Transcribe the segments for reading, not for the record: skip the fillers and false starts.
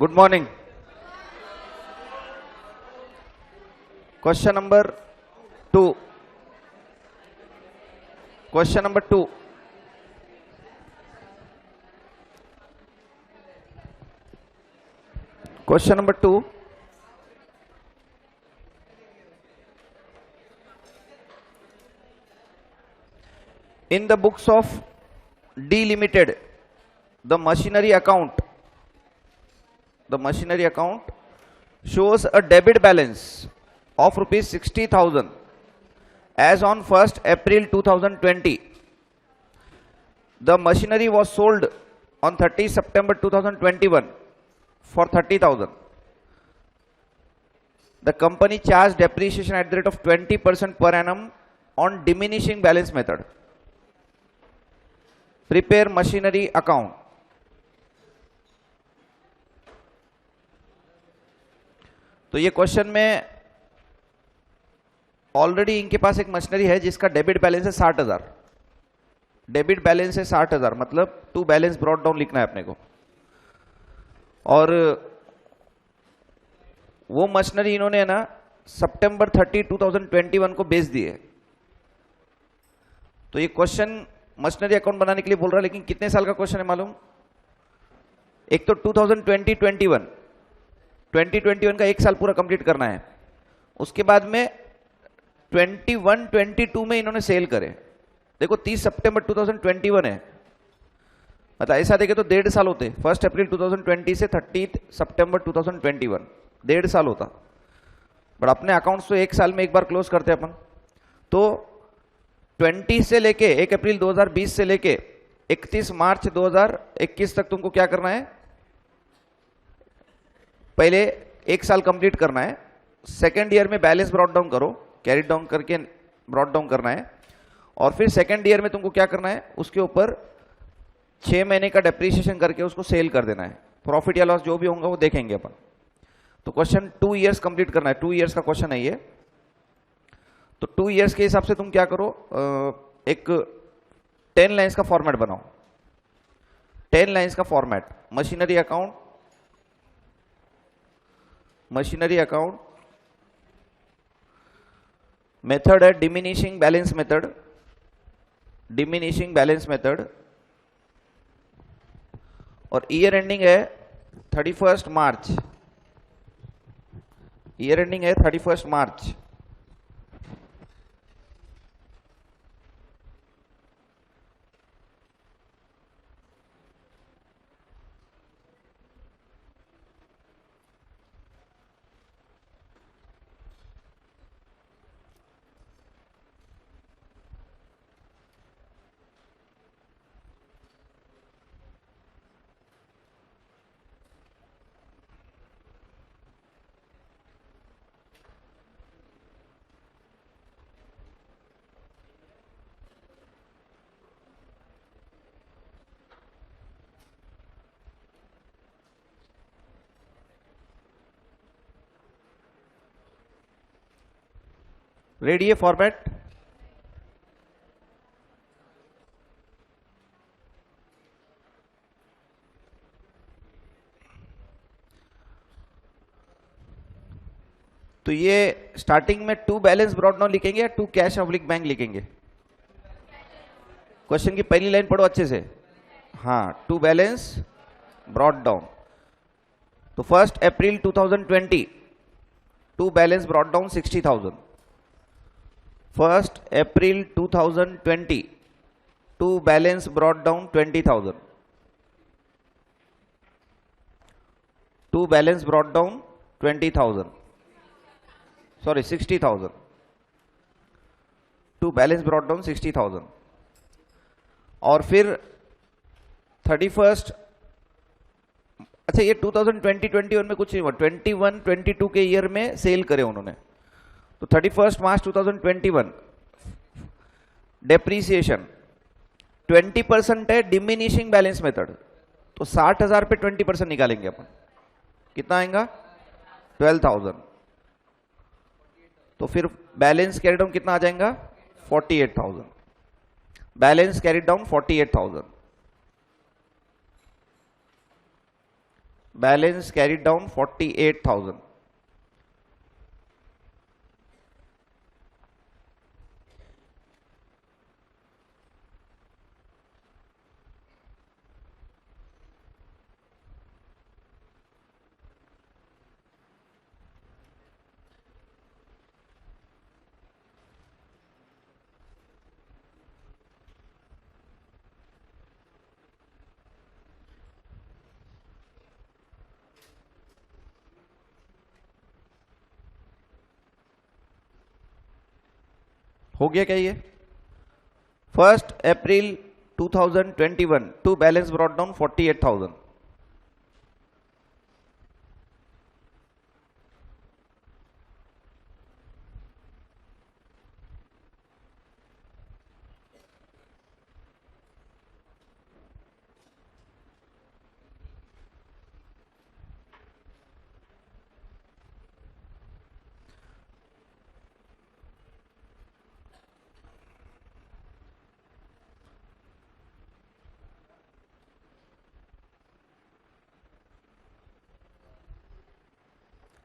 Good morning. Question number 2. Question number 2. Question number 2. In the books of D Limited, the machinery account shows a debit balance of rupees 60,000 as on 1st April 2020. The machinery was sold on 30 September 2021 for 30,000. The company charged depreciation at the rate of 20% per annum on diminishing balance method. Prepare machinery account. तो ये question में already इनके पास एक machinery है जिसका debit balance है 60,000. Debit balance है 60,000, मतलब टू बैलेंस ब्रॉट डाउन लिखना है अपने को. और वो मशीनरी इन्होंने ना सितंबर 30, 2021 को बेच दी है. तो ये क्वेश्चन मशीनरी अकाउंट बनाने के लिए बोल रहा है, लेकिन कितने साल का क्वेश्चन है मालूम? एक तो 2021 का एक साल पूरा कंप्लीट करना है. उसके बाद में 21-22 में इन्होंने सेल करे. देखो 30 सितंबर 2021 है, मतलब ऐसा देखे तो 1.5 साल होते. 1 अप्रैल 2020 से 30 सितंबर 2021 1.5 साल होता. बट अपने अकाउंट्स तो एक साल में एक बार क्लोज करते हैं अपन. तो 20 से लेके 1 अप्रैल 2020 से लेके 31 मार्च 2021 तक तुमको क्या करना है? पहले एक साल कंप्लीट करना है. सेकेंड ईयर में बैलेंस ब्रॉट डाउन करो, कैरी डाउन करके ब्रॉट डाउन करना है. और फिर सेकेंड ईयर में तुमको क्या करना है? उसके ऊपर 6 महीने का डेप्रिसिएशन करके उसको सेल कर देना है. प्रॉफिट या लॉस जो भी होगा वो देखेंगे अपन. तो क्वेश्चन 2 इयर्स कंप्लीट करना है. 2 इयर्स का क्वेश्चन है ये. तो 2 इयर्स के हिसाब से तुम क्या करो, एक 10 लाइन्स का फॉर्मेट बनाओ. 10 लाइन्स का फॉर्मेट. मशीनरी अकाउंट मेथड है डिमिनिशिंग बैलेंस मेथड. और ईयर एंडिंग है 31 मार्च. रेडी है फॉर्मेट? तो ये स्टार्टिंग में 2 बैलेंस ब्रॉट डाउन लिखेंगे या 2 कैश ऑब्लिक बैंक लिखेंगे? क्वेश्चन की पहली लाइन पढ़ो अच्छे से. हाँ, 2 बैलेंस ब्रॉट डाउन. तो 1 अप्रैल 2020 2 बैलेंस ब्रॉट डाउन 60,000. 1 अप्रैल 2020 2 balance brought down 20,000. 2 balance brought down 20,000. Sorry 60,000. 2 balance brought down 60,000. और फिर 31, अच्छा ये 2020-21 में कुछ नहीं हुआ. 21-22 के ईयर में सेल करे उन्होंने. तो 31 मार्च 2021 डेप्रीसिएशन 20% है डिमिनिशिंग बैलेंस मेथड. तो 60,000 पे 20% निकालेंगे अपन. कितना आएगा? 12,000. तो फिर बैलेंस कैरी डाउन कितना आ जाएगा? 48,000. Balance carry down 48,000. Balance carried down 48,000। हो गया क्या ये? 1 अप्रैल 2021 टू बैलेंस ब्रॉट डाउन 48,000।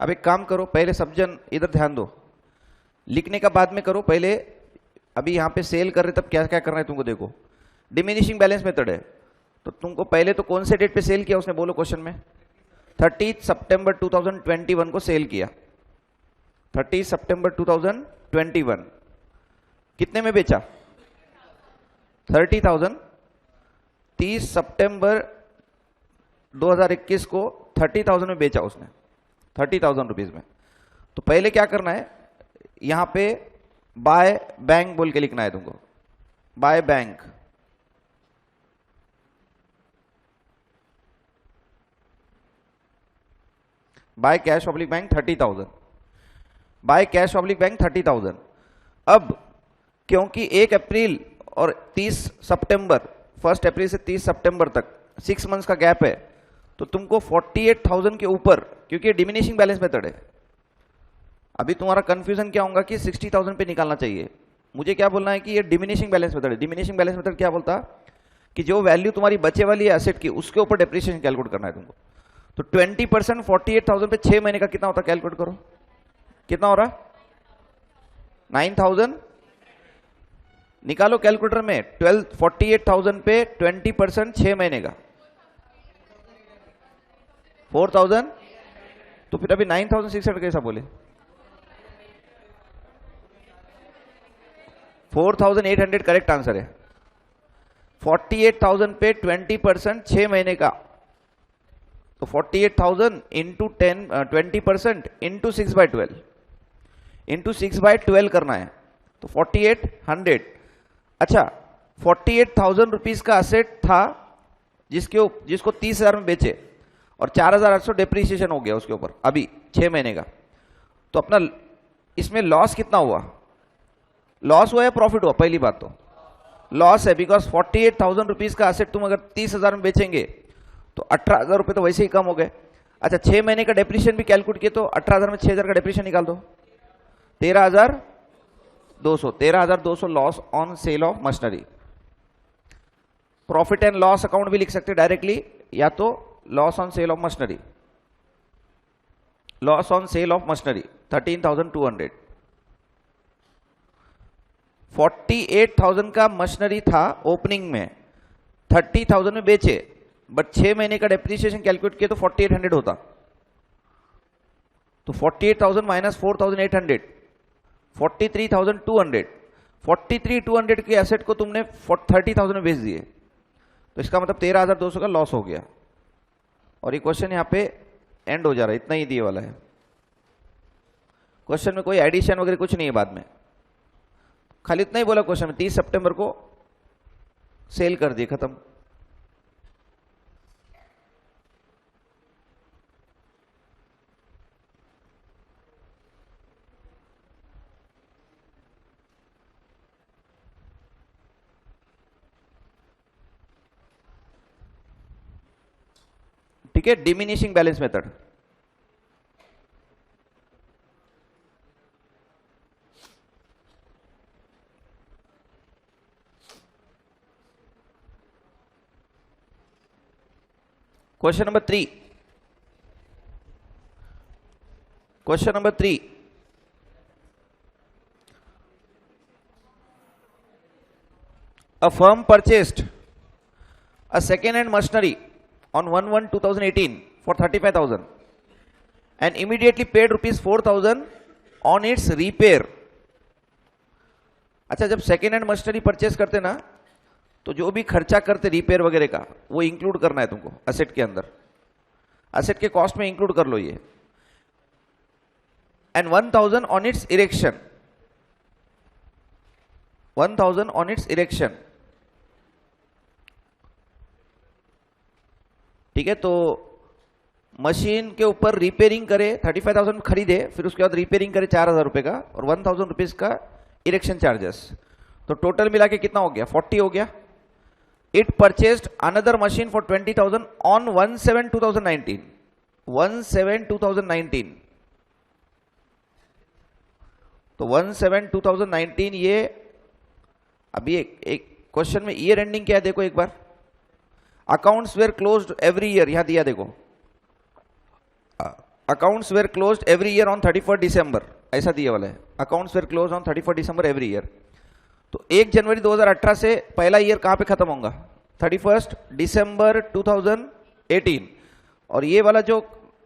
अब एक काम करो, पहले सब जन इधर ध्यान दो, लिखने का बाद में करो, पहले अभी यहां पे सेल कर रहे तब क्या क्या करना है तुमको देखो। डिमिनिशिंग बैलेंस मेथड है, तो तुमको पहले तो कौन से डेट पे सेल किया उसने बोलो क्वेश्चन में? 30 सितंबर 2021 को सेल किया। 30 सितंबर 2021 कितने में बेचा? 30,000। 30 सितंबर 2021 को 30,000 में बेचा उसने, 30,000 रुपीज में। तो पहले क्या करना है, यहां पे बाय बैंक बोल के लिखना है तुमको, by bank. By cash oblique bank 30,000, by cash oblique bank 30,000। अब क्योंकि 1 अप्रैल और 30 सितंबर, 1 अप्रैल से 30 सितंबर तक 6 मंथ्स का गैप है, तो तुमको 48,000 के ऊपर, क्योंकि डिमिनिशिंग बैलेंस मेथड है, अभी तुम्हारा कंफ्यूजन क्या होगा कि 60,000 पे निकालना चाहिए। मुझे क्या बोलना है कि ये डिमिनिशिंग बैलेंस मेथड है। डिमिनिशिंग बैलेंस मेथड क्या बोलता कि जो वैल्यू तुम्हारी बचे वाली है एसेट की, उसके ऊपर डेप्रिसिएशन कैलकुलेट करना है तुमको। तो 20% 48,000 पे 6 महीने का कितना होता है कैलकुलेट करो, कितना हो रहा? 9,000 निकालो कैलकुलेटर में। 48,000 पे 20% 6 महीने का 4,000। तो फिर अभी 9,600 कैसा बोले? 4,800 करेक्ट आंसर है। 48,000 पे 20% 6 महीने का, तो 48,000 इंटू 20% इंटू 6/12 इंटू 6/12 करना है, तो 4,800। अच्छा, 48,000 रुपीज का असेट था जिसको 30,000 में बेचे, और 4,800 डेप्रिसिएशन हो गया उसके ऊपर अभी 6 महीने का। तो अपना इसमें लॉस कितना हुआ? लॉस हुआ या प्रॉफिट हुआ? पहली बात तो लॉस है, बिकॉज 48,000 रुपीज का असेट तुम अगर 30,000 में बेचेंगे तो 18,000 रुपए तो वैसे ही कम हो गए। अच्छा, 6 महीने का डेप्रिसिएशन भी कैलकुलेट किए, तो 18,000 में 6,000 का डेप्रिसिएशन निकाल दो, 13,200। 13,200 loss on sale of machinery. Profit and loss account भी लिख सकते डायरेक्टली, या तो loss on sale of machinery, loss on sale of machinery 13,200। 48,000 का मशीनरी था ओपनिंग में, 30,000 में बेचे, बट 6 महीने का डेप्रिसिएशन कैलकुलेट किया तो 4,800 होता। तो 48,000 माइनस 4,800, 43,200। 43,200 के एसेट को तुमने 30,000 में बेच दिए, तो इसका मतलब 13,200 का लॉस हो गया। और ये क्वेश्चन यहां पे एंड हो जा रहा है, इतना ही दिए वाला है। क्वेश्चन में कोई एडिशन वगैरह कुछ नहीं है बाद में, खाली इतना ही बोला क्वेश्चन में, 30 सितंबर को सेल कर दिए, खत्म। ठीक है, diminishing balance method. Question number 3, Question number 3. A firm purchased a second-hand machinery on 1/1/2018 for 35,000 and immediately paid rupees 4,000 on its repair. अच्छा, जब सेकेंड हैंड मशीनरी परचेस करते ना तो जो भी खर्चा करते रिपेयर वगैरह का वो इंक्लूड करना है तुमको असेट के अंदर, असेट के कॉस्ट में इंक्लूड कर लो ये. And 1,000 on it's erection, 1,000 on it's erection. ठीक है, तो मशीन के ऊपर रिपेयरिंग करे, 35,000 खरीदे, फिर उसके बाद रिपेयरिंग करे 4,000 रुपए का और 1,000 रुपीज का इरेक्शन चार्जेस, तो टोटल मिला के कितना हो गया? 40 हो गया. It purchased another machine for 20,000 on 1/7/2019, 1/7/2019. तो 1/7/2019 ये अभी एक क्वेश्चन में ईयर एंडिंग क्या है देखो एक बार. Accounts were closed every year, यहां दिया देखो, accounts were closed every year on 31 December, ऐसा दिया वाला है. Accounts were close on 31 December every year. तो 1 जनवरी 2018 से पहला ईयर कहां पे खत्म होगा? 31 दिसंबर 2018. और ये वाला जो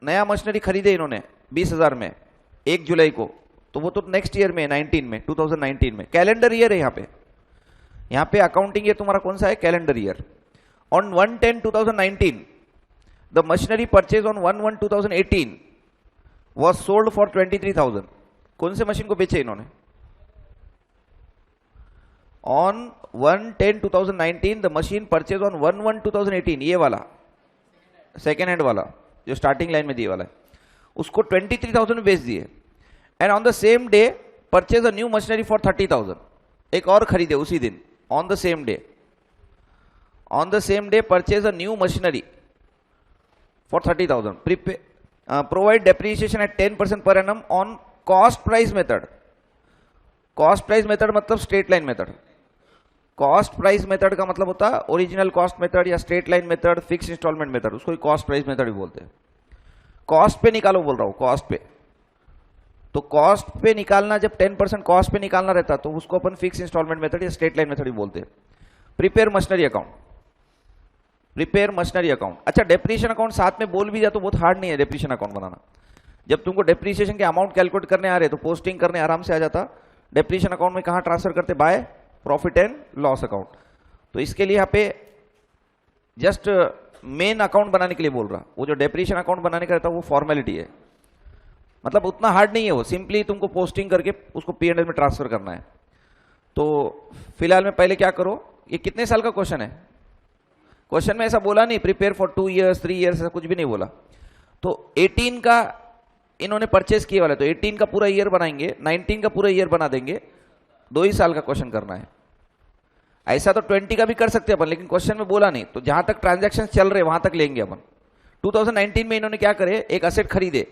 नया मशीनरी खरीदे इन्होंने 20,000 में 1 जुलाई को, तो वो तो नेक्स्ट ईयर में 19 में 2019 में कैलेंडर ईयर है. यहाँ पे अकाउंटिंग ईयर तुम्हारा कौन सा है? Calendar year. On 1/10/2019 the machinery purchase on 1/1/2018 was sold for 23,000. कौन से मशीन को बेचे इन्होंने? On 1/10/2019 the machine purchase on 1/1/2018, ये वाला सेकेंड हैंड वाला जो स्टार्टिंग लाइन में दिए वाला है, उसको 23,000 में बेच दिए. And on the same day purchase a new machinery for 30,000, एक और खरीदे उसी दिन. On the same day, on the same day purchase a new machinery for 30,000. Provide depreciation at 10% per annum on cost price method. Cost price method मतलब straight line method. Cost price method का मतलब होता है original cost method या straight line method, fix instalment method, उसको cost price method भी बोलते हैं. कॉस्ट पे निकालो बोल रहा हूं, कॉस्ट पे. तो कॉस्ट पे निकालना, जब 10% कॉस्ट पे निकालना रहता तो उसको अपन फिक्स इंस्टॉलमेंट मेथड या स्ट्रेट लाइन मेथड भी बोलते हैं. Prepare machinery account, prepare machinery account. अच्छा, डेप्रिसिएशन अकाउंट साथ में बोल भी जाए तो बहुत हार्ड नहीं है डेप्रिसिएशन अकाउंट बनाना. जब तुमको डेप्रिसिएशन के अमाउंट कैलकुलेट करने आ रहे तो पोस्टिंग करने आराम से आ जाता. डेप्रिसिएशन अकाउंट में कहां ट्रांसफर करते? By profit and loss account. तो इसके लिए यहाँ पे जस्ट मेन अकाउंट बनाने के लिए बोल रहा. वो जो डेप्रिसिएशन अकाउंट बनाने का रहता है वो फॉर्मेलिटी है, मतलब उतना हार्ड नहीं है वो. सिंपली तुमको पोस्टिंग करके उसको P&L में ट्रांसफर करना है. तो फिलहाल में पहले क्या करो, ये कितने साल का क्वेश्चन है? क्वेश्चन में ऐसा बोला नहीं प्रिपेयर फॉर 2 years 3 years, ऐसा कुछ भी नहीं बोला. तो 18 का इन्होंने परचेस किए वाले, तो 18 का पूरा ईयर बनाएंगे, 19 का पूरा ईयर बना देंगे. 2 ही साल का क्वेश्चन करना है. ऐसा तो 20 का भी कर सकते हैं अपन, लेकिन क्वेश्चन में बोला नहीं. तो जहां तक ट्रांजैक्शन चल रहे वहां तक लेंगे अपन. 2019 में इन्होंने क्या करे, एक असेट खरीदे,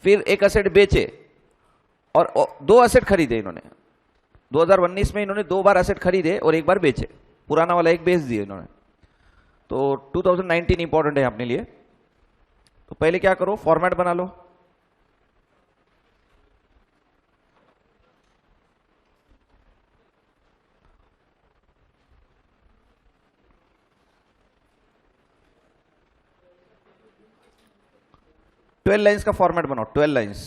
फिर एक असेट बेचे और 2 असेट खरीदे इन्होंने. 2019 में इन्होंने 2 बार असेट खरीदे और 1 बार बेचे. पुराना वाला एक बेच दिए इन्होंने. तो 2019 इंपॉर्टेंट है अपने लिए. तो पहले क्या करो, फॉर्मेट बना लो. ट्वेल्व लाइन्स का फॉर्मेट बनाओ, 12 lines.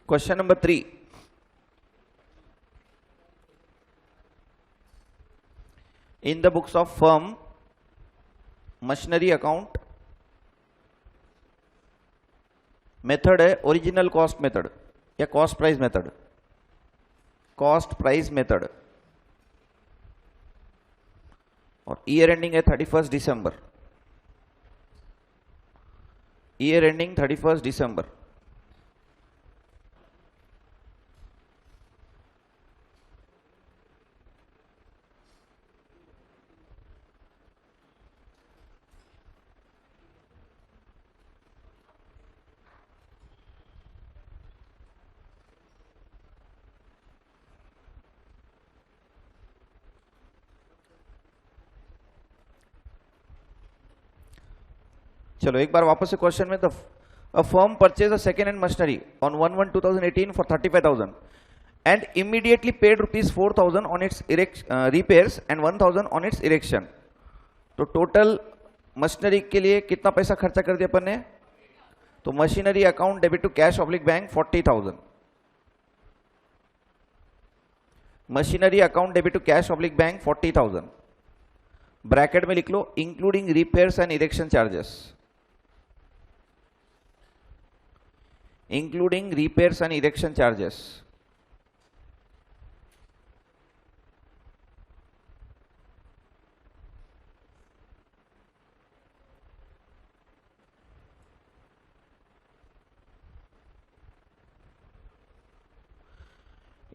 Question number 3. In the books of firm, machinery account method है ओरिजिनल कॉस्ट मेथड या cost price method. Cost price method. और ईयर एंडिंग है 31 दिसंबर. ईयर एंडिंग 31 दिसंबर. चलो एक बार वापस से क्वेश्चन में, a firm purchased a second hand machinery on 1/1/2018 for 35,000 and immediately paid rupees 4,000 on its repairs and 1,000 on its erection. तो total machinery के लिए कितना पैसा खर्चा कर दिया अपन ने? तो machinery account debit to cash oblique bank 40,000. Machinery account debit to cash oblique bank 40,000. Bracket में लिख लो including repairs and erection charges. Including repairs and erection charges.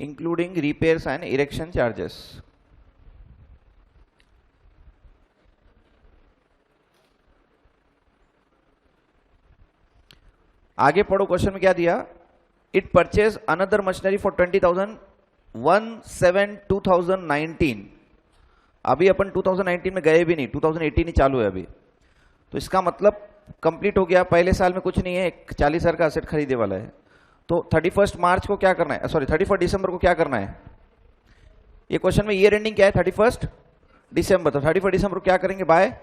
including repairs and erection charges. आगे पढ़ो, क्वेश्चन में क्या दिया? It purchase another machinery for 20,000 1/7/2019. अभी अपन 2019 में गए भी नहीं, 2018 ही चालू है अभी. तो इसका मतलब कंप्लीट हो गया. पहले साल में कुछ नहीं है, 40,000 का असेट खरीदने वाला है. तो 31 मार्च को क्या करना है, सॉरी 31 दिसंबर को क्या करना है? ये क्वेश्चन में ईयर एंडिंग क्या है? 31 दिसंबर. तो 31 दिसंबर को क्या करेंगे? By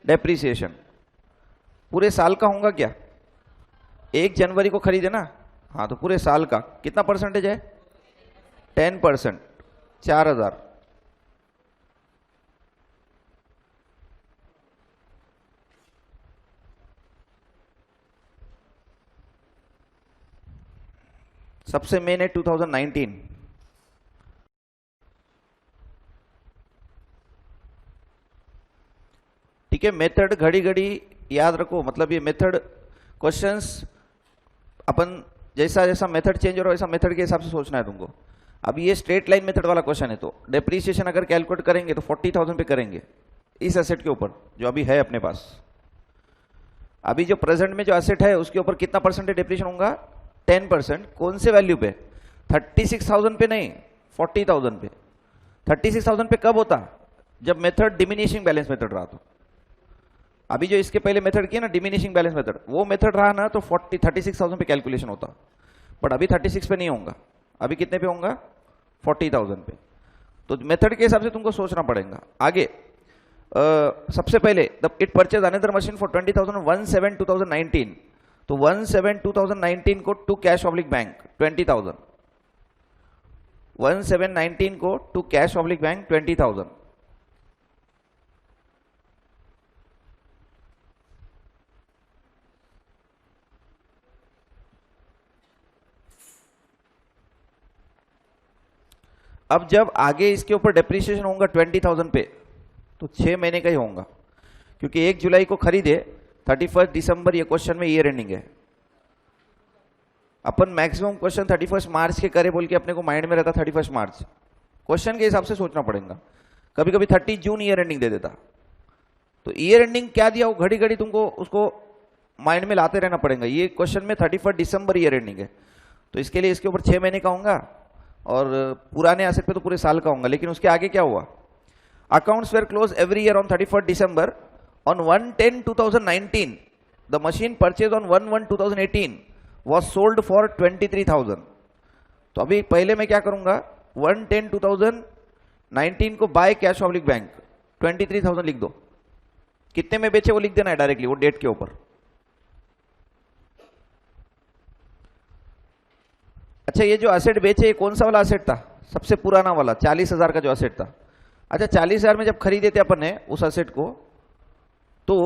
depreciation. पूरे साल का होगा क्या? 1 जनवरी को खरीदे ना, हाँ, तो पूरे साल का कितना परसेंटेज है? 10%, 4,000. सबसे मेन है 2019. ठीक है, मेथड घड़ी घड़ी याद रखो. मतलब ये मेथड क्वेश्चंस अपन जैसा जैसा मेथड चेंज हो रहा है वैसा मेथड के हिसाब से सोचना है तुमको. अब ये स्ट्रेट लाइन मेथड वाला क्वेश्चन है, तो डेप्रीसिएशन अगर कैलकुलेट करेंगे तो 40,000 पे करेंगे इस एसेट के ऊपर जो अभी है अपने पास. अभी जो प्रेजेंट में जो एसेट है उसके ऊपर कितना परसेंटेज डेप्रीसिएशन होगा? 10%. कौन से वैल्यू पे? 36,000 पे नहीं, 40,000 पे. 36,000 पे कब होता? जब मेथड डिमिनिशिंग बैलेंस मेथड रहा. तो अभी जो इसके पहले मेथड किया ना डिमिनिशिंग बैलेंस मेथड, वो मेथड रहा ना तो 36,000 पे कैलकुलेशन होता. बट अभी 36 पे नहीं होगा. अभी कितने पे होगा? 40,000 पे. तो मेथड के हिसाब से तुमको सोचना पड़ेगा. आगे सबसे पहले it purchase another machine for 20,000 1/7/2019. तो 1/7/2019 को टू कैश ऑब्लिक बैंक 20,000. 1/7/19 को टू कैश ऑब्लिक बैंक 20,000. अब जब आगे इसके ऊपर डेप्रीसिएशन होगा 20,000 पे, तो 6 महीने का ही होगा, क्योंकि 1 जुलाई को खरीदे, 31 दिसंबर ये क्वेश्चन में ईयर एंडिंग है. अपन मैक्सिमम क्वेश्चन 31 मार्च के करे बोल के अपने को माइंड में रहता 31 मार्च. क्वेश्चन के हिसाब से सोचना पड़ेगा. कभी कभी 30 जून ईयर एंडिंग दे देता. तो ईयर एंडिंग क्या दिया वो घड़ी घड़ी तुमको उसको माइंड में लाते रहना पड़ेगा. ये क्वेश्चन में 31 दिसंबर ईयर एंडिंग है, तो इसके लिए इसके ऊपर 6 महीने का होगा और पुराने एसेट पे तो पूरे साल का होगा. लेकिन उसके आगे क्या हुआ? Accounts were close every year on 31 December. On 1/10/2019, the machine purchased on 1/1/2018 was sold for 23,000. तो अभी पहले मैं क्या करूंगा? 1/10/2019 को बाय कैश ऑब्लिक बैंक 23,000 लिख दो. कितने में बेचे वो लिख देना है डायरेक्टली, वो डेट के ऊपर. अच्छा, ये जो असेट बेचे ये कौन सा वाला असेट था? सबसे पुराना वाला 40,000 का जो असेट था. अच्छा, 40,000 में जब खरीदे थे अपन ने उस असेट को, तो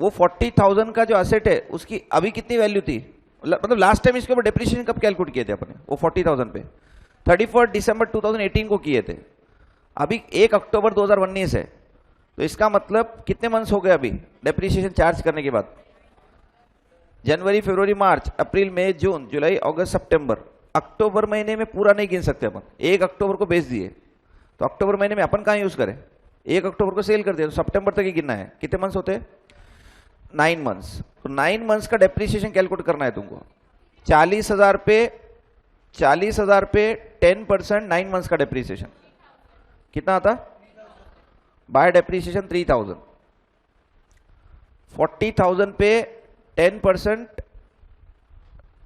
वो 40,000 का जो असेट है उसकी अभी कितनी वैल्यू थी? मतलब लास्ट टाइम इसके ऊपर डेप्रिसिएशन कब कैलकुलेट किए थे अपने? वो 40,000 पे 31 दिसंबर 2018 को किए थे. अभी 1 अक्टूबर 2019 है, तो इसका मतलब कितने मंथ्स हो गए अभी डेप्रिसिएशन चार्ज करने के बाद? जनवरी, फरवरी, मार्च, अप्रैल, मई, जून, जुलाई, अगस्त, सितंबर. अक्टूबर महीने में पूरा नहीं गिन सकते अपन. 1 अक्टूबर को बेच दिए, तो अक्टूबर महीने में अपन कहाँ यूज करें? 1 अक्टूबर को सेल कर दिया, तो सितंबर तक ही गिनना है. कितने मंथ्स होते हैं? 9 मंथ्स. तो 9 मंथ्स का डेप्रिसिएशन कैलकुलेट करना है तुमको. 40,000 पे 10% 9 मंथ्स का डेप्रिसिएशन कितना आता? Bye depreciation 3,000. 40,000 पे 10%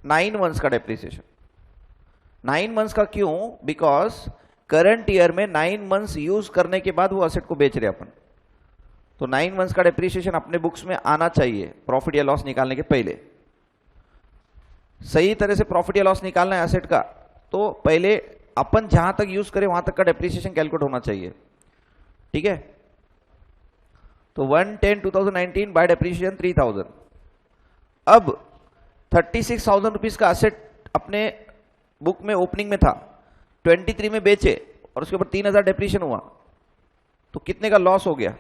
9 मंथ्स का डेप्रिसिएशन। 9 मंथ्स का क्यों? बिकॉज करंट ईयर में 9 मंथ्स यूज करने के बाद वो असेट को बेच रहे अपन, तो 9 मंथ्स का डेप्रिसिएशन अपने बुक्स में आना चाहिए प्रॉफिट या लॉस निकालने के पहले। सही तरह से प्रॉफिट या लॉस निकालना है एसेट का, तो पहले अपन जहां तक यूज करें वहां तक का डेप्रिसिएशन कैलकुलेट होना चाहिए। ठीक है, तो 1/10/2019 बाय डेप्रिसिएशन 3,000। अब 36,000 रुपीज का असेट अपने बुक में ओपनिंग में था, 23 में बेचे और उसके ऊपर 3,000 डेप्रिसिएशन हुआ, तो कितने का लॉस हो गया?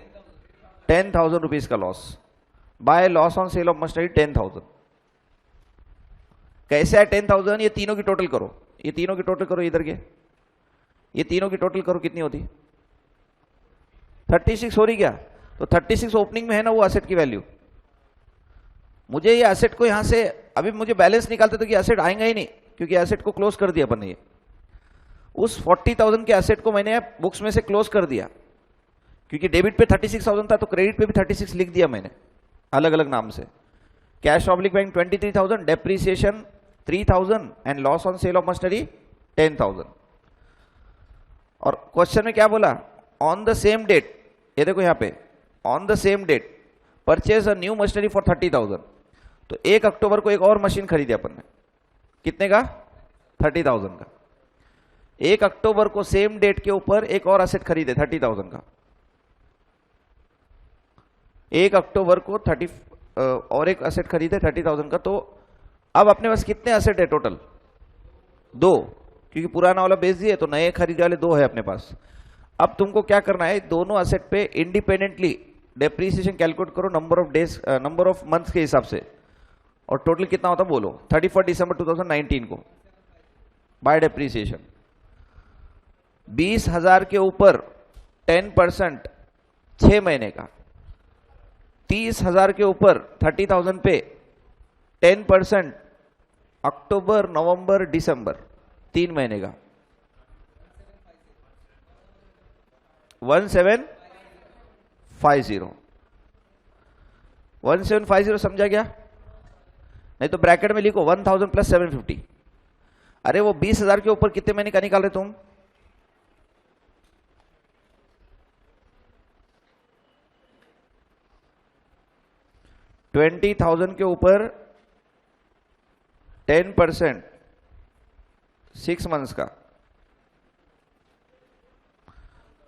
10,000 रुपीज का loss. By loss on sale of machinery 10,000। कैसे है 10,000? ये तीनों की टोटल करो, ये तीनों की टोटल करो, इधर के ये तीनों की टोटल करो, कितनी होती? 36 हो रही क्या? तो 36 ओपनिंग में है ना वो एसेट की वैल्यू। मुझे ये एसेट को यहां से अभी मुझे बैलेंस निकालते तो कि एसेट आएगा ही नहीं, क्योंकि एसेट को क्लोज कर दिया अपन ने। ये उस 40,000 के एसेट को मैंने बुक्स में से क्लोज कर दिया, क्योंकि डेबिट पे 36,000 था तो क्रेडिट पे भी 36 लिख दिया मैंने अलग अलग नाम से। Cash oblique bank 23,000, depreciation 3,000 and loss on sale of machinery 10,000। और क्वेश्चन में क्या बोला? ऑन द सेम डेट, ये देखो यहां पे, on the same date purchase a new machinery for 30,000। तो 1 अक्टूबर को एक और मशीन खरीदी अपन ने, कितने का? 30,000 का। 1 अक्टूबर को सेम डेट के ऊपर एक और असेट खरीदे 30,000 का। 1 अक्टूबर को और एक असेट खरीदे 30,000 का। तो अब अपने पास कितने असेट है टोटल? 2, क्योंकि पुराना वाला बेच दिए तो नए खरीदने वाले 2 है अपने पास। अब तुमको क्या करना है, दोनों असेट पे इंडिपेंडेंटली डेप्रीसिएशन कैलकुलेट करो number of days, number of months के हिसाब से, और टोटल कितना होता बोलो 31 दिसंबर 2019 को बाय डेप्रीसिएशन। 20,000 के ऊपर 10% 6 महीने का, 30,000 के ऊपर 30,000 पे 10% अक्टूबर नवंबर दिसंबर 3 महीने का 1750 समझा गया? नहीं तो ब्रैकेट में लिखो 1,000 प्लस 750। अरे वो 20,000 के ऊपर कितने महीने का निकाल रहे तुम? $20,000 के ऊपर 10% 6 मंथ्स का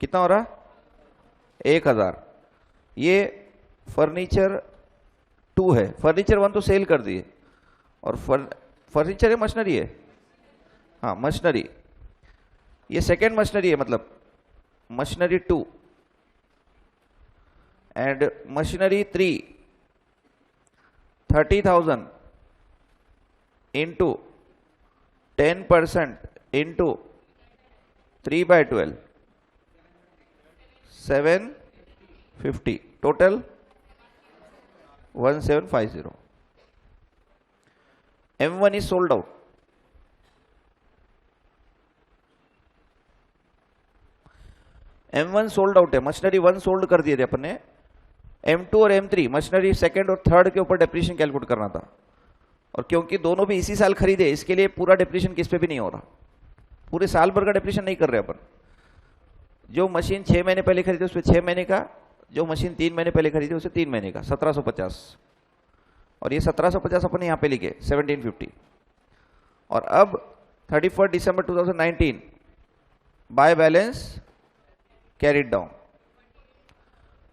कितना हो रहा? 1,000। ये फर्नीचर 2 है, फर्नीचर 1 तो सेल कर दिए, और फर्नीचर है मशीनरी है? हाँ मशीनरी, ये सेकेंड मशीनरी है, मतलब machinery 2 and machinery 3 30,000 into 10% into 3/12 750, total 1750। M1 is sold out। M1 sold out है, मशीनरी 1 सोल्ड कर दिए थे अपन ने। M2 और M3 मशीनरी सेकंड और थर्ड के ऊपर डेप्रिसिएशन कैलकुलेट करना था, और क्योंकि दोनों भी इसी साल खरीदे इसके लिए पूरा डेप्रिसिएशन किस पे भी नहीं हो रहा, पूरे साल भर का डेप्रिसिएशन नहीं कर रहे अपन। जो मशीन 6 महीने पहले खरीदे उस पर 6 महीने का, जो मशीन 3 महीने पहले खरीदे उसे 3 महीने का 1750, और ये 1750 अपन यहां पे लिखे 1750। और अब 31 दिसंबर 2019 बाय बैलेंस कैरिड डाउन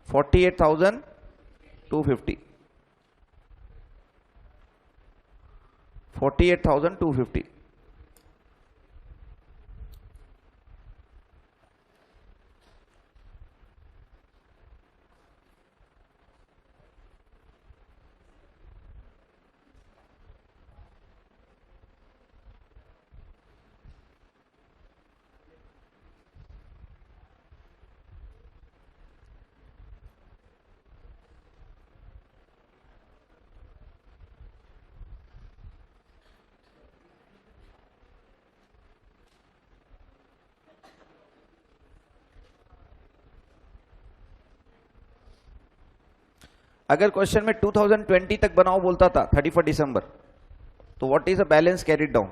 48,250, 48,250। अगर क्वेश्चन में 2020 तक बनाओ बोलता था 31 दिसंबर, तो what is a balance carried down?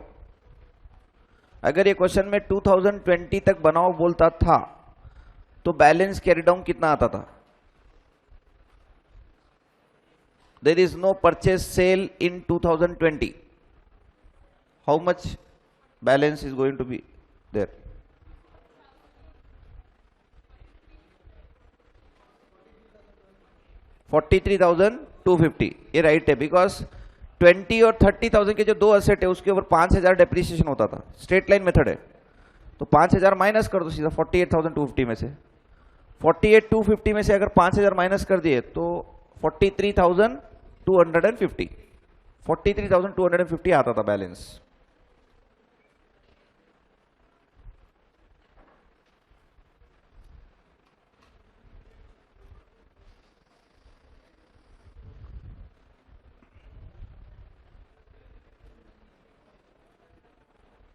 अगर ये क्वेश्चन में 2020 तक बनाओ बोलता था तो बैलेंस कैरी डाउन कितना आता था? There is no purchase sale in 2020, how much balance is going to be there? 43,250, ये राइट है, बिकॉज 20 और 30,000 के जो दो असेट है उसके ऊपर 5,000 डेप्रिसिएशन होता था, स्ट्रेट लाइन मेथड है, तो 5,000 माइनस कर दो सीधा 48,250 में से। 48,250 में से अगर 5,000 माइनस कर दिए तो 43,250, 43,250 आता था balance.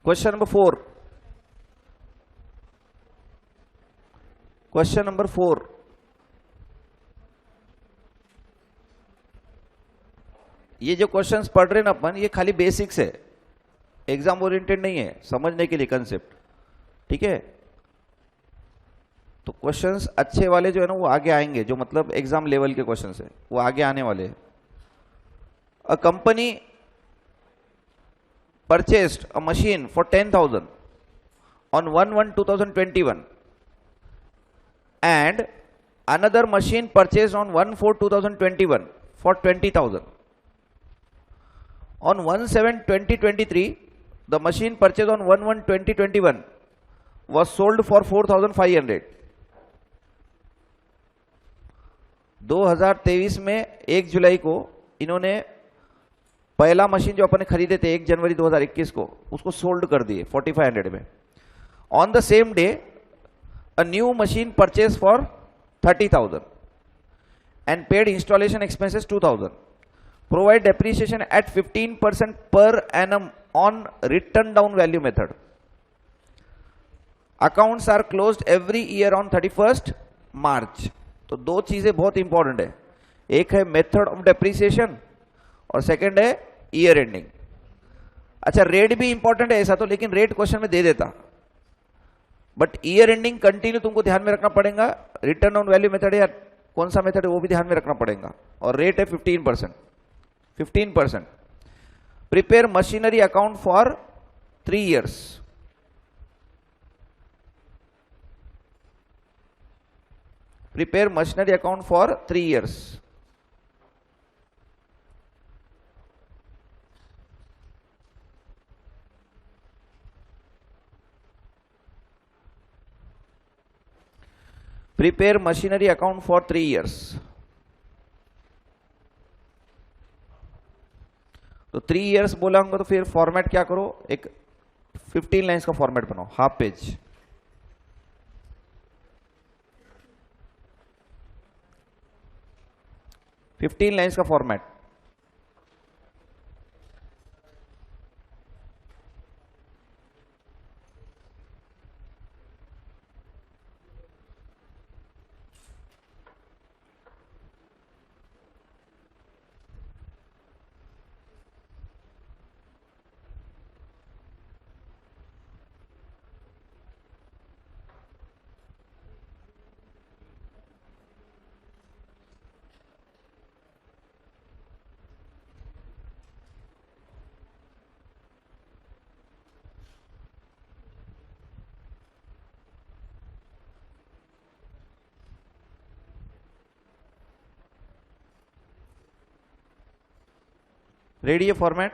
Question number 4, question number 4, ये जो क्वेश्चंस पढ़ रहे हैं ना अपन, ये खाली बेसिक्स है, एग्जाम ओरिएंटेड नहीं है, समझने के लिए कंसेप्ट, ठीक है? तो क्वेश्चंस अच्छे वाले जो है ना वो आगे आएंगे, जो मतलब एग्जाम लेवल के क्वेश्चंस है वो आगे आने वाले हैं। A company purchased a machine for 10,000 on 1/1/2021 and another machine purchased on 1/4/2021 for 20,000. On 1/7/2023, the machine purchased on 1/1/2021 was sold for 4,500. 2023 में 1 जुलाई को इन्होंने पहला मशीन जो अपन खरीदे थे 1 जनवरी 2021 को, उसको सोल्ड कर दिए 4,500 में। On the same day a new machine purchase for 30,000 and paid installation expenses 2,000, provide depreciation at 15% per annum on written down value method. Accounts are closed every year on 31 March. तो दो चीजें बहुत important है, एक है method of depreciation और second है year ending. अच्छा, रेट भी इंपॉर्टेंट है ऐसा तो, लेकिन रेट क्वेश्चन में दे देता, बट ईयर एंडिंग कंटिन्यू तुमको ध्यान में रखना पड़ेगा। रिटर्न ऑन वैल्यू मेथड है या कौन सा मेथड है वो भी ध्यान में रखना पड़ेगा। और रेट है 15%। 15%। Prepare machinery account for 3 years। Prepare machinery account for 3 years। Prepare machinery account for 3 years। तो 3 years बोला होगा तो फिर फॉर्मेट क्या करो, एक 15 लाइन्स का फॉर्मेट बनाओ, हाफ पेज। फिफ्टीन लाइन्स का फॉर्मेट। रेडी है फॉर्मेट?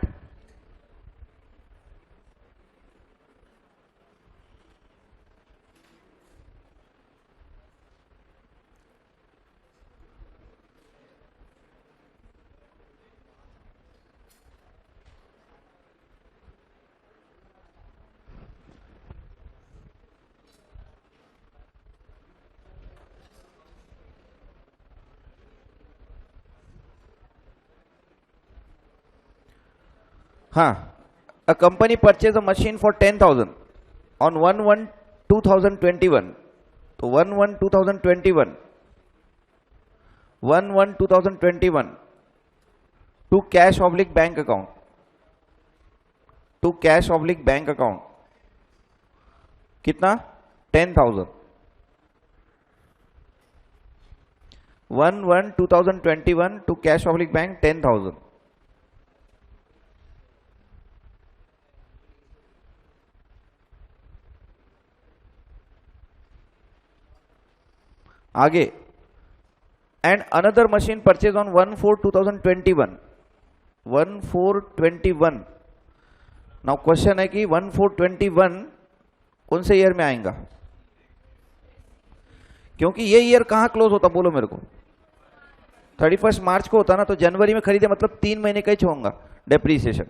हाँ, a company purchased a machine for 10,000 on 1/1/2021। तो 1/1/2021 1/1/2021 to cash oblique bank account, to cash oblique bank account कितना? 10,000। 1/1/2021 टू कैश ऑब्लिक बैंक 10,000। आगे, and another machine purchase on 1/4/2021, 1/4/21। Now question है कि 1/4/21 कौन से year में आएगा? क्योंकि ये ईयर कहां क्लोज होता, बोलो मेरे को? 31 मार्च को होता ना, तो जनवरी में खरीदे मतलब 3 महीने का ही होगा डेप्रीसिएशन।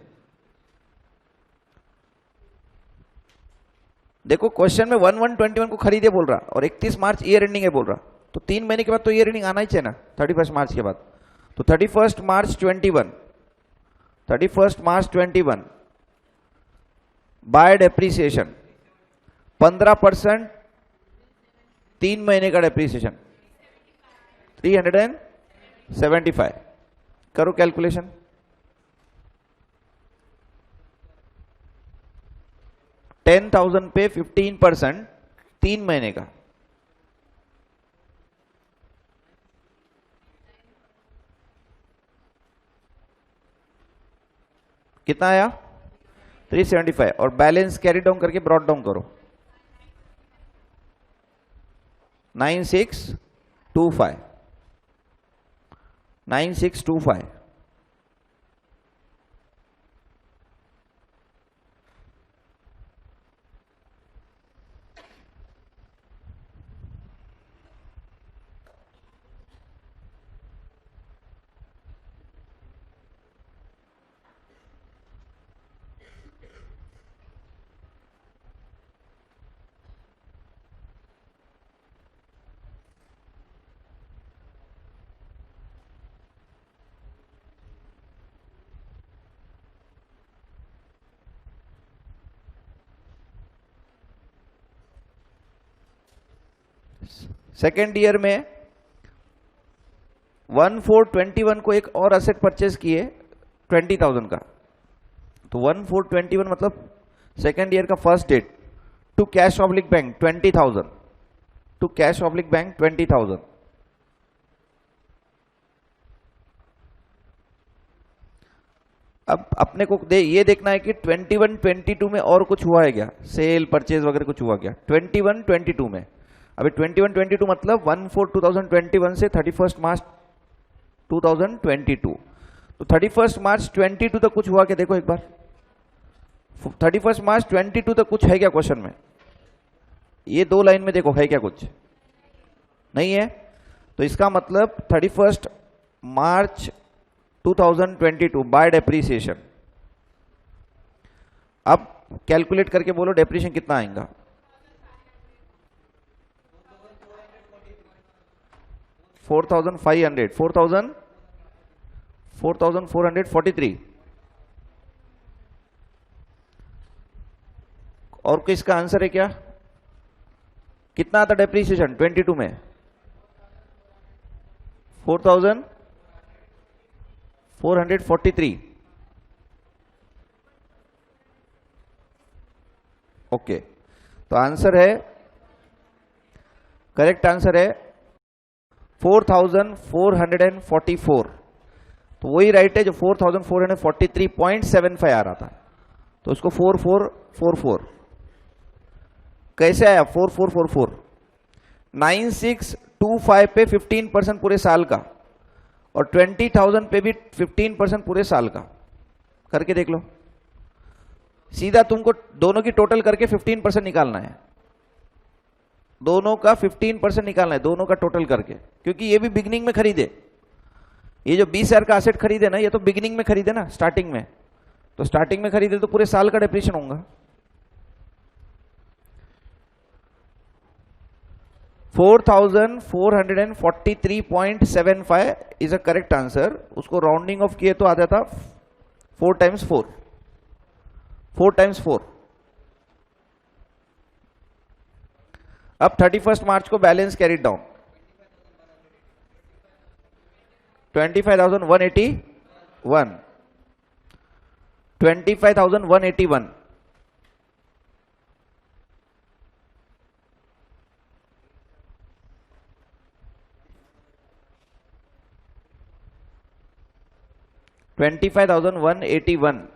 देखो क्वेश्चन में 1/1/21 को खरीदे बोल रहा और 31 मार्च ईयर एंडिंग है बोल रहा, तो 3 महीने के बाद तो ईयर एंडिंग आना ही चाहिए ना 31 मार्च के बाद। तो 31 मार्च 21, 31 मार्च 21 बाय डेप्रीसिएशन 15%, 3 महीने का डेप्रीसिएशन 375। करो कैलकुलेशन। 10,000 पे 15%, 3 महीने का कितना आया? 375। और बैलेंस कैरी डाउन करके ब्रॉट डाउन करो 9625, 9625। सेकेंड ईयर में 1/4/21 को एक और असेट परचेज किए 20,000 का, तो 1/4/21 मतलब सेकेंड ईयर का first date to cash oblique bank 20,000, to cash oblique bank 20,000। अब अपने को ये देखना है कि 21-22 में और कुछ हुआ है क्या, सेल परचेज वगैरह कुछ हुआ क्या 21-22 में। अभी 21-22 मतलब 1/4/2021 से 31 मार्च 2022, तो 31 मार्च 22 तक कुछ हुआ क्या? देखो एक बार 31 मार्च 22 तक कुछ है क्या क्वेश्चन में? ये 2 लाइन में देखो है क्या? कुछ नहीं है। तो इसका मतलब 31 मार्च 2022 बाय डेप्रीसिएशन। अब कैलकुलेट करके बोलो डेप्रीसिएशन कितना आएगा? 4,500, 4,443। और किसका आंसर है क्या? कितना आता डेप्रीसिएशन 22 में? 4,443। ओके, तो आंसर है, करेक्ट आंसर है 4,444। तो वही राइट है जो 4,443.75 आ रहा था, तो उसको 4444 कैसे आया? 4444 9625 पे 15% पूरे साल का और 20,000 पे भी 15% पूरे साल का करके देख लो। सीधा तुमको दोनों की टोटल करके 15% निकालना है, दोनों का 15% निकालना है, दोनों का टोटल करके, क्योंकि ये भी बिगिनिंग में खरीदे। ये जो 20,000 का एसेट खरीदे ना, ये तो बिगिनिंग में खरीदे ना, स्टार्टिंग में। तो स्टार्टिंग में खरीदे तो पूरे साल का डेप्रीशिएशन होगा। 4,443.75 इज अ करेक्ट आंसर। उसको राउंडिंग ऑफ किए तो आ जाता 4 टाइम्स 4, 4 टाइम्स 4। अब 31 मार्च को बैलेंस कैरिड डाउन 25,181, 25,181, 25,181,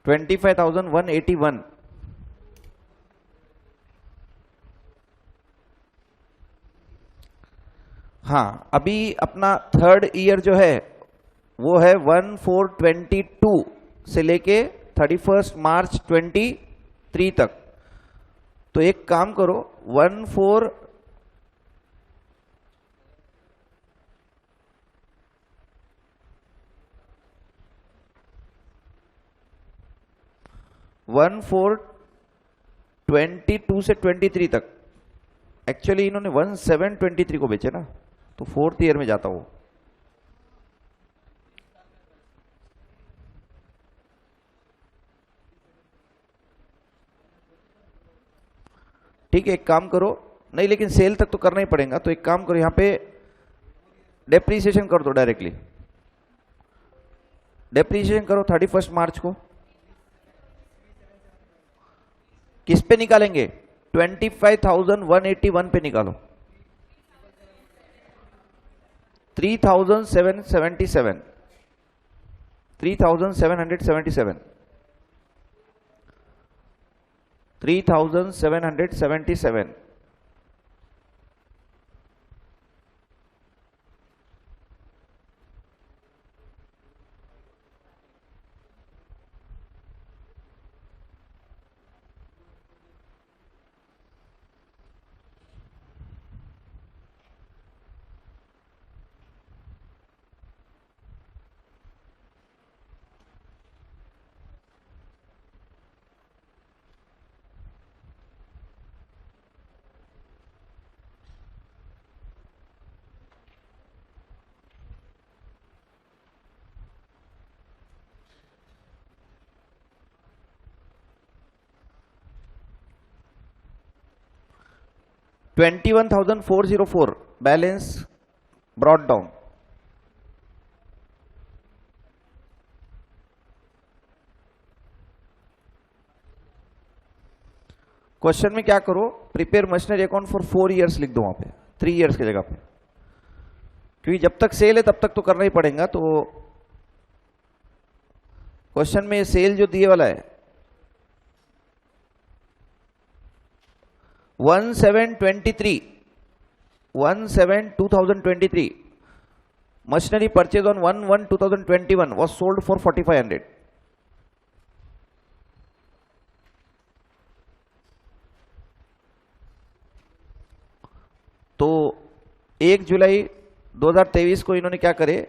25,181। हाँ, अभी अपना थर्ड ईयर जो है वो है 1/4/22 से लेके 31 मार्च 23 तक। तो एक काम करो, 1/4 1/4/22 से 23 तक। एक्चुअली इन्होंने 1/7/23 को बेचे ना, तो फोर्थ ईयर में जाता हूं। ठीक है, एक काम करो, नहीं लेकिन सेल तक तो करना ही पड़ेगा, तो एक काम करो, यहां पे डेप्रीसिएशन कर दो डायरेक्टली। डेप्रीसिएशन करो 31 मार्च को। किस पे निकालेंगे? 25,181 पे निकालो। 3,777, 3,777, 3,777। $21,404 बैलेंस ब्रॉट डाउन। क्वेश्चन में क्या करो, prepare machinery account for 4 years लिख दो वहां पे, 3 इयर्स की जगह पे, क्योंकि जब तक सेल है तब तक तो करना ही पड़ेगा। तो क्वेश्चन में सेल जो दिए वाला है 1/7/23, 1/7/2023, machinery purchase on 1/1/2021 was sold for 4,500। तो 1 जुलाई 2023 को इन्होंने क्या करे,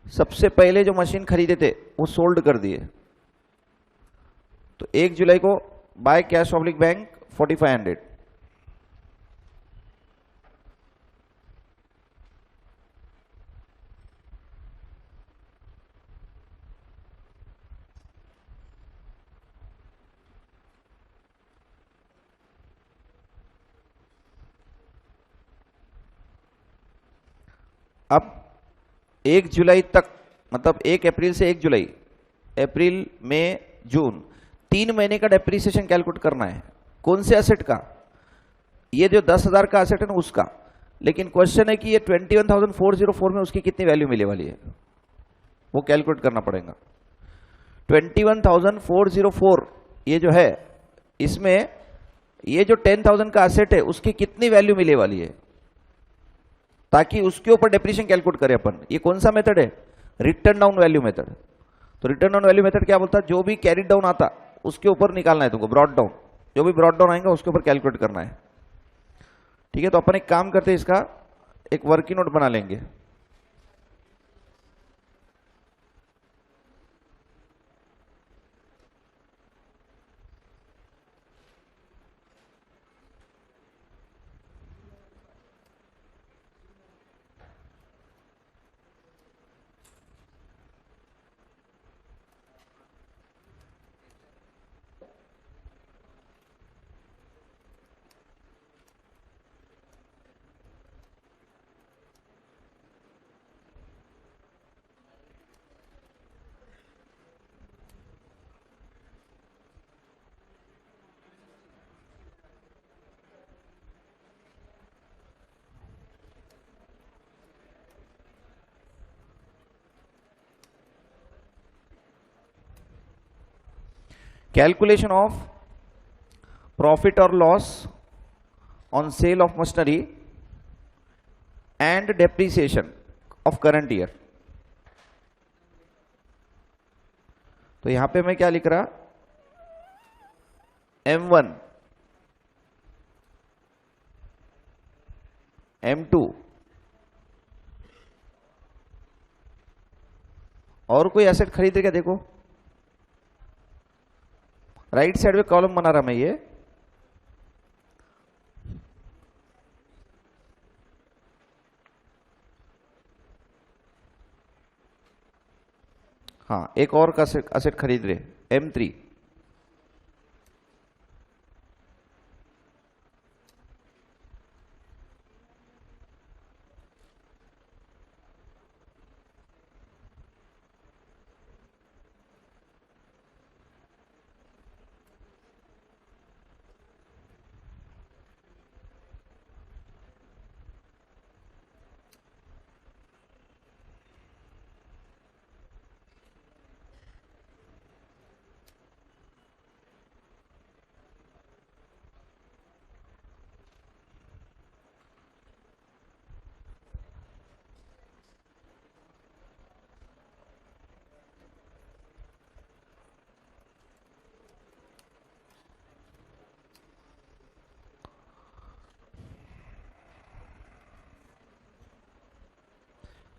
सबसे पहले जो मशीन खरीदे थे वो सोल्ड कर दिए। तो 1 जुलाई को बाय कैश पब्लिक बैंक 4,500। अब 1 जुलाई तक, मतलब 1 अप्रैल से 1 जुलाई, अप्रैल मई जून, 3 महीने का डेप्रीसिएशन कैलकुलेट करना है। कौन से एसेट का? ये जो 10,000 का एसेट है ना उसका। लेकिन क्वेश्चन है कि ये 21,404 में उसकी कितनी वैल्यू मिलने वाली है, वो कैलकुलेट करना पड़ेगा। 21,404 ये जो है, इसमें ये जो 10,000 का एसेट है उसकी कितनी वैल्यू मिलने वाली है, ताकि उसके ऊपर डेप्रीशिएशन कैलकुलेट करें अपन। ये कौन सा मेथड है? Return down value method. तो रिटर्न डाउन वैल्यू मेथड क्या बोलता है, जो भी कैरी डाउन आता उसके ऊपर निकालना है तुमको, ब्रॉट डाउन, जो भी ब्रॉट डाउन आएगा उसके ऊपर कैलकुलेट करना है। ठीक है, तो अपन एक काम करते हैं, इसका एक वर्किंग नोट बना लेंगे। कैलकुलेशन ऑफ प्रॉफिट और loss on sale of machinery and depreciation of current year. तो यहां पे मैं क्या लिख रहा, M1, M2 और कोई एसेट खरीदे क्या? देखो राइट साइड में कॉलम बना रहा मैं ये, हाँ एक और का असेट खरीद रहे M3।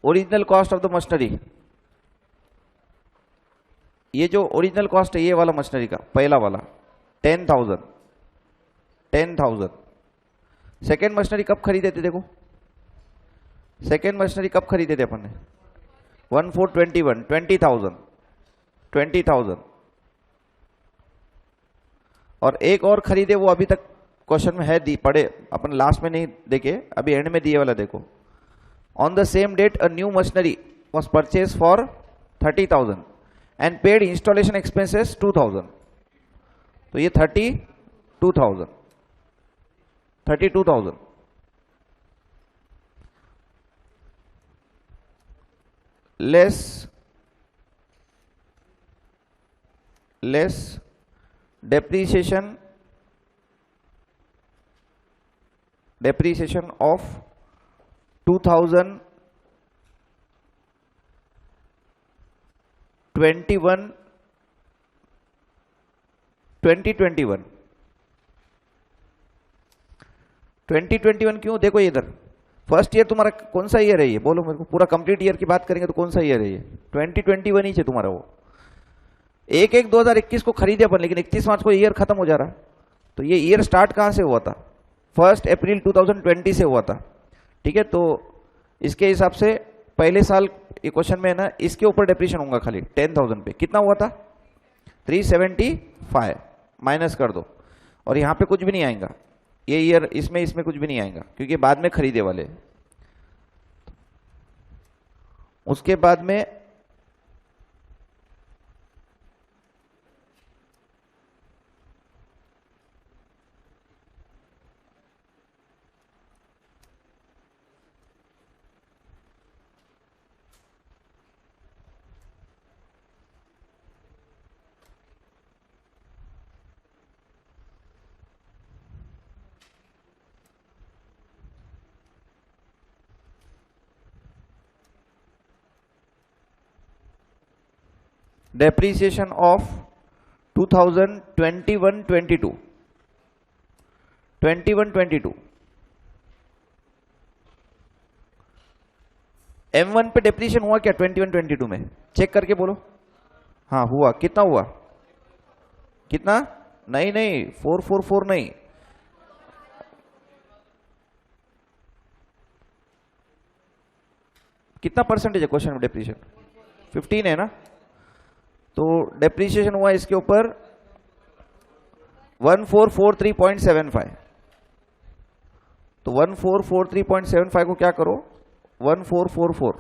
Original cost of the machinery, ये जो ओरिजिनल कॉस्ट है ये वाला मशीनरी का पहला वाला 10,000। सेकेंड मशीनरी कब खरीदे थे? देखो सेकेंड मशीनरी कब खरीदे थे अपन ने? 1421, 20,000। और एक और खरीदे, वो अभी तक क्वेश्चन में है, दी पढ़े अपन, लास्ट में नहीं देखे, अभी एंड में दिए वाला देखो। On the same date, a new machinery was purchased for 30,000 and paid installation expenses 2,000. तो ये 32,000 less depreciation of 2021 क्यों? देखो इधर फर्स्ट ईयर तुम्हारा कौन सा ईयर है ये? बोलो मेरे को, पूरा कंप्लीट ईयर की बात करेंगे तो कौन सा ईयर है ये? 2021 ही है तुम्हारा। वो 1/1/2021 को खरीदे अपन, लेकिन 31 मार्च को ईयर खत्म हो जा रहा। तो ये ईयर स्टार्ट कहां से हुआ था? 1 अप्रैल 2020 से हुआ था। ठीक है, तो इसके हिसाब से पहले साल ये क्वेश्चन में है ना, इसके ऊपर डेप्रीशिएशन होगा खाली 10,000 पे। कितना हुआ था? 375 माइनस कर दो, और यहां पे कुछ भी नहीं आएगा ये ईयर, इसमें कुछ भी नहीं आएगा क्योंकि बाद में खरीदे वाले। उसके बाद में depreciation of 2021-22 M1 पे डेप्रीशिएशन हुआ क्या 21-22 में? चेक करके बोलो। हाँ हुआ। कितना हुआ? कितना? नहीं 444 नहीं, कितना परसेंटेज है क्वेश्चन में डेप्रीशिएशन? 15 है ना। तो डेप्रीशिएशन हुआ इसके ऊपर 1443.75। तो 1443.75 को क्या करो, 1444,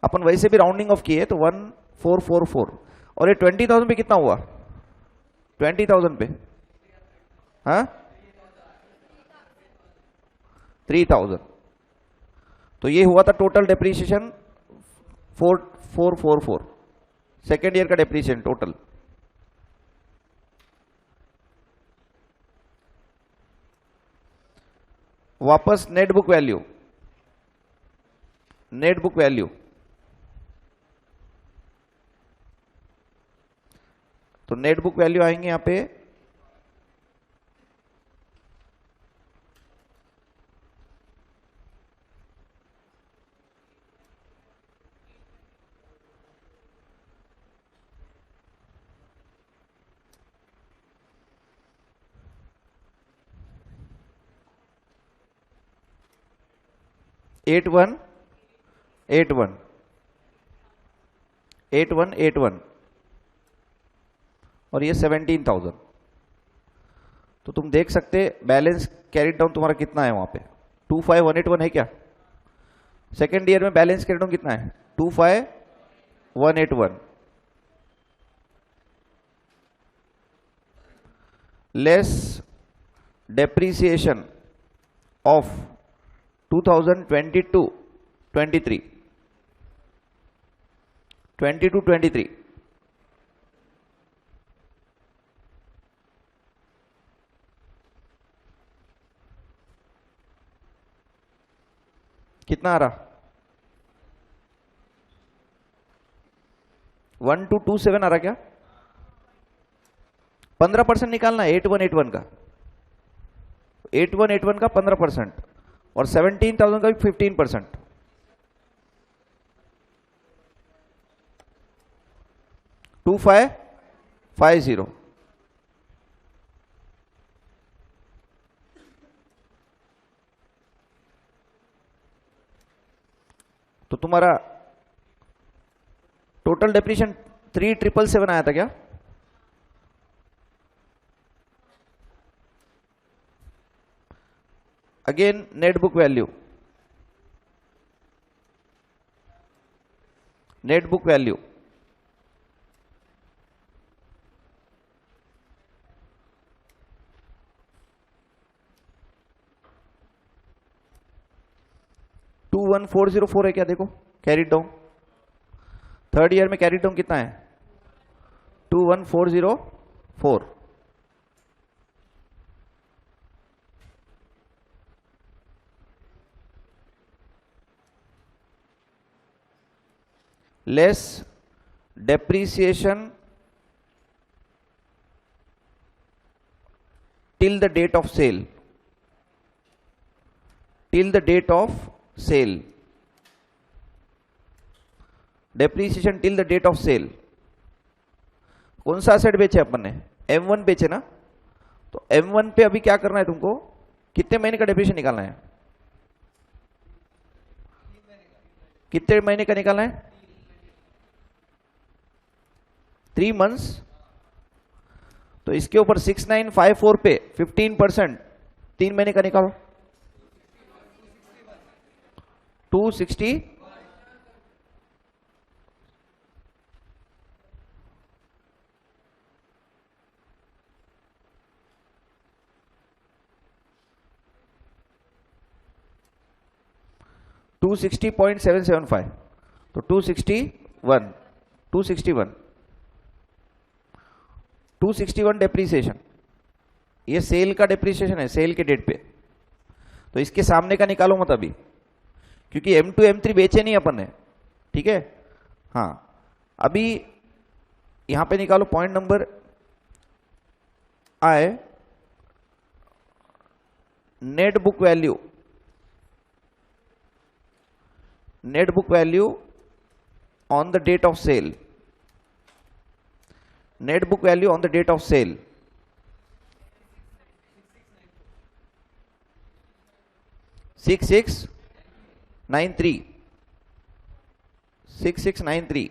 अपन वैसे भी राउंडिंग ऑफ किए तो 1444। और ये 20,000 पे कितना हुआ? 20,000 पे हाँ 3,000। तो ये हुआ था टोटल डेप्रीशिएशन 444। सेकेंड ईयर का डेप्रीशिएशन टोटल। वापस net book value, net book value, तो नेट बुक वैल्यू आएंगे यहां पे 8181 और ये 17,000। तो तुम देख सकते बैलेंस कैरिड डाउन तुम्हारा कितना है वहां पे, 25,181 है क्या? सेकेंड ईयर में बैलेंस कैरिड डाउन कितना है? 25,181 लेस डेप्रीसिएशन ऑफ 2022-23 22-23 कितना आ रहा? 1227 आ रहा क्या? 15% निकालना है 8181 का, 8181 का 15% और 17,000 का भी 15%। टू 550 तो तुम्हारा टोटल डेप्रीशिएशन 3,777 आया था क्या? Again net book value, net book value to 1404 है क्या? देखो कैरिड डाउन, थर्ड ईयर में कैरिड डाउन कितना है? 21,404 less depreciation till the date of sale, till the date of sale, depreciation till the date of sale. कौन सा asset बेचे अपन ने? M1 बेचे ना, तो M1 पे अभी क्या करना है तुमको? कितने महीने का डेप्रीसिएशन निकालना है? कितने महीने का निकालना है? 3 months। तो इसके ऊपर 6954 पे 15% 3 महीने का निकालो, 260 260.775 तो 261 डेप्रीसिएशन। ये सेल का डेप्रीसिएशन है, सेल के डेट पे, तो इसके सामने का निकालो मत अभी, क्योंकि M2 M3 बेचे नहीं अपन ने, ठीक है? हाँ, अभी यहां पे निकालो पॉइंट नंबर आए net book value, net book value on the date of sale, net book value on the date of sale, $6693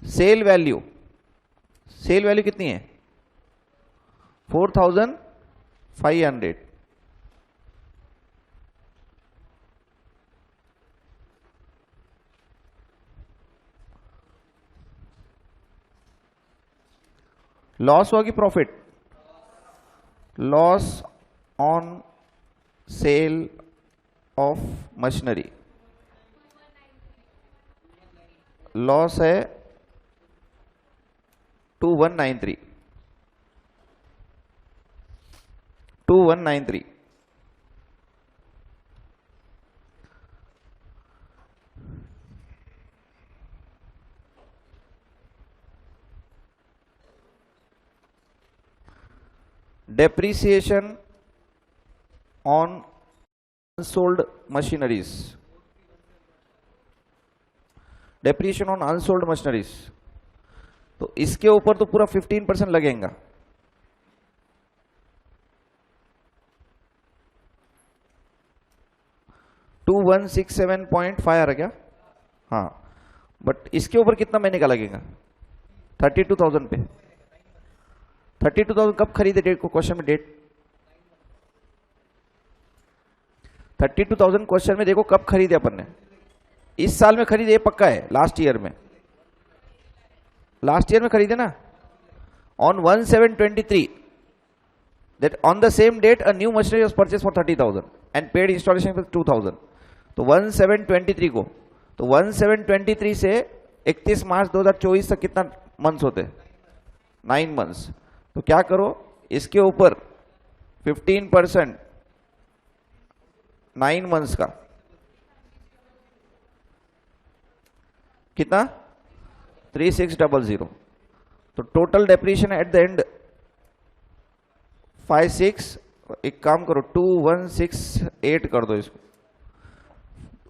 sale value, sale value कितनी है? 4,500। लॉस होगी profit? Loss on sale of machinery, loss है 2193, 2193। Depreciation on unsold machineries, depreciation on unsold machineries, तो इसके ऊपर तो पूरा 15% लगेगा। $2167.5 आ रहा क्या? हाँ, बट इसके ऊपर कितना महीने का लगेगा? 32,000 पे। 32,000 कब खरीदे? डेट को क्वेश्चन में डेट 32,000 क्वेश्चन में देखो कब खरीदे अपन ने। इस साल में खरीदे, पक्का है। लास्ट ईयर में, लास्ट ईयर में खरीदे ना। On 1723 that on the same date a new machinery was purchased for 30,000 and paid installation for 2,000। तो 1723 को, तो 1723 से 31 मार्च 2024 तक कितना मंथ्स होते? 9 मंथ्स। तो क्या करो, इसके ऊपर 15% 9 मंथ्स का कितना? 3600। तो total depreciation at the end 56, एक काम करो 2168 कर दो इसको,